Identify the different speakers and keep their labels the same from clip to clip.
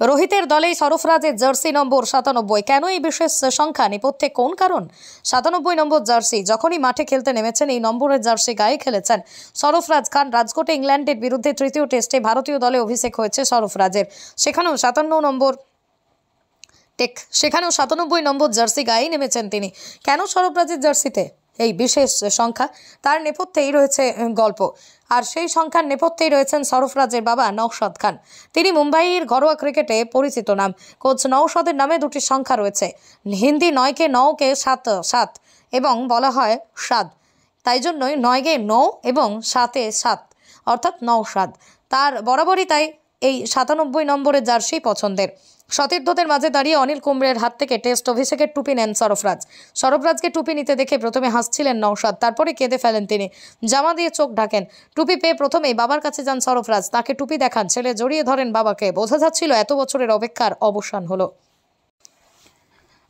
Speaker 1: রোহিতের দলেই সরফরাজের জার্সি নম্বর 97। কেন এই বিশেষ সংখ্যা? নেপথ্যে কোন কারণ? 97 নম্বর জার্সি যখনই মাঠে খেলতে নেমেছেন এই নম্বরের জার্সি গায়ে খেলেছেন সরফরাজ খান। রাজকোটে ইংল্যান্ডের বিরুদ্ধে তৃতীয় টেস্টে ভারতীয় দলে অভিষেক হয়েছে সরফরাজের। সেখানেও 97 নম্বর জার্সি গায়েই নেমেছেন তিনি। কেন সরফরাজের জার্সিতে এই বিশেষ সংখ্যা? তার নেপথ্যেই রয়েছে গল্প। আর সেই সংখ্যার নেপথ্যেই রয়েছেন সরফরাজের বাবা নওশাদ খান। তিনি মুম্বাইয়ের ঘরোয়া ক্রিকেটে পরিচিত নাম। কোচ নওশাদের নামে দুটি সংখ্যা রয়েছে, হিন্দি 9 কে 9 কে 7 7 এবং বলা হয় সাদ। তাই জন্যই 9 গে 9 এবং 7 এ 7 অর্থাৎ নওশাদ। তার বরাবরই তাই এই 97 নম্বরের জার্সি পছন্দের। সতীর্থদের মাঝে দাঁড়িয়ে অনিল কুম্বলের হাত থেকে টেস্ট অভিষেকের টুপি নেন সরফরাজ। সরফরাজকে টুপি নিতে দেখে প্রথমে হাসছিলেন নওশাদ, তারপরে কেঁদে ফেলেন তিনি। জামা দিয়ে চোখ ঢাকেন। টুপি পেয়ে প্রথমেই বাবার কাছে যান সরফরাজ, তাকে টুপি দেখান। ছেলে জড়িয়ে ধরেন বাবাকে। বোঝা যাচ্ছিল এত বছরের অপেক্ষার অবসান হলো।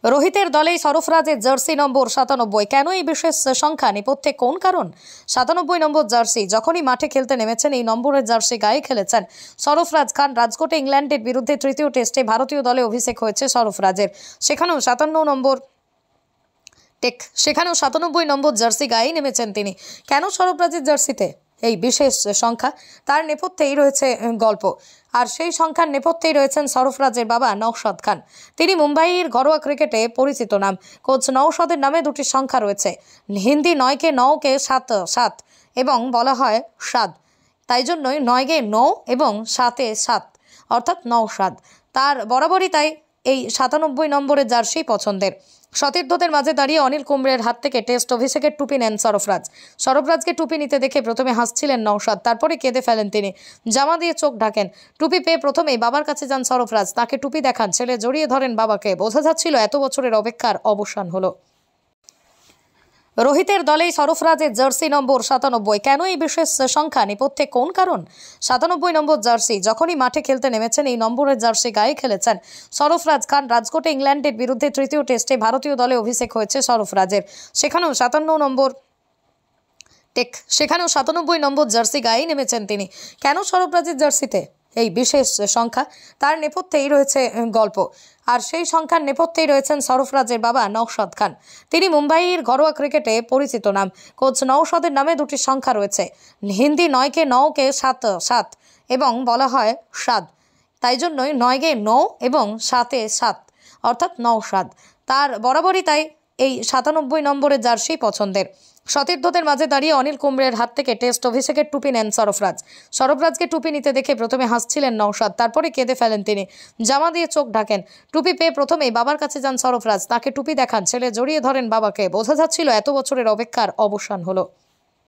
Speaker 1: রোহিতের দলেই সরফরাজের জার্সি নম্বর 97। কেন এই বিশেষ সংখ্যা? নেপথ্যে কোন কারণ? 97 নম্বর জার্সি যখনই মাঠে খেলতে নেমেছেন এই নম্বরের জার্সি গায়ে খেলেছেন সরফরাজ খান। রাজকোটে ইংল্যান্ডের বিরুদ্ধে তৃতীয় টেস্টে ভারতীয় দলে অভিষেক হয়েছে সরফরাজের। সেখানেও 97 নম্বর জার্সি গায়েই নেমেছেন তিনি। কেন সরফরাজের জার্সিতে এই বিশেষ সংখ্যা? তার নেপথ্যেই রয়েছে গল্প। আর সেই সংখ্যার নেপথ্যেই রয়েছেন সরফরাজের বাবা নওশাদ খান। তিনি মুম্বাইয়ের ঘরোয়া ক্রিকেটে পরিচিত নাম। কোচ নওশাদের নামে দুটি সংখ্যা রয়েছে, হিন্দি 9 কে 9 কে 7 7 এবং বলা হয় সাদ। তাই জন্যই 9 গে 9 এবং 7 এ 7 অর্থাৎ নওশাদ। তার বরাবরই তাই এই 97 নম্বরের জার্সি পছন্দের। সতীর্থদের মাঝে দাঁড়িয়ে অনিল কুম্বলের হাত থেকে টেস্ট অভিষেকের টুপি নেন সরফরাজ। সরফরাজকে টুপি নিতে দেখে প্রথমে হাসছিলেন নওশাদ, তারপরে কেঁদে ফেলেন তিনি। জামা দিয়ে চোখ ঢাকেন। টুপি পেয়ে প্রথমেই বাবার কাছে যান সরফরাজ, তাকে টুপি দেখান। ছেলে জড়িয়ে ধরেন বাবাকে। বোঝা যাচ্ছিল এত বছরের অপেক্ষার অবসান হলো। রোহিতের দলেই সরফরাজের জার্সি নম্বর 97। কেন এই বিশেষ সংখ্যা? নেপথ্যে কোন কারণ? 97 নম্বর জার্সি যখনই মাঠে খেলতে নেমেছেন এই নম্বরের জার্সি গায়ে খেলেছেন সরফরাজ খান। রাজকোটে ইংল্যান্ডের বিরুদ্ধে তৃতীয় টেস্টে ভারতীয় দলে অভিষেক হয়েছে সরফরাজের। সেখানেও 97 নম্বর জার্সি গায়েই নেমেছেন তিনি। কেন সরফরাজের জার্সিতে এই বিশেষ সংখ্যা? তার নেপথ্যেই রয়েছে গল্প। আর সেই সংখ্যার নেপথ্যেই রয়েছেন সরফরাজের বাবা নওশাদ খান। তিনি মুম্বাইয়ের ঘরোয়া ক্রিকেটে পরিচিত নাম। কোচ নওশাদের নামে দুটি সংখ্যা রয়েছে, হিন্দি 9 কে 9 কে 7 7 এবং বলা হয় সাদ। তাই জন্যই 9 গে 9 এবং 7 এ 7 অর্থাৎ নওশাদ। তার বরাবরই তাই এই 97 নম্বরের জার্সি পছন্দের। সতীর্থদের মাঝে দাঁড়িয়ে অনিল কুম্বলের হাত থেকে টেস্ট অভিষেকের টুপি নেন সরফরাজ। সরফরাজকে টুপি নিতে দেখে প্রথমে হাসছিলেন নওশাদ, তারপরে কেঁদে ফেলেন তিনি। জামা দিয়ে চোখ ঢাকেন। টুপি পেয়ে প্রথমেই বাবার কাছে যান সরফরাজ, তাকে টুপি দেখান। ছেলে জড়িয়ে ধরেন বাবাকে। বোঝা যাচ্ছিল এত বছরের অপেক্ষার অবসান হলো।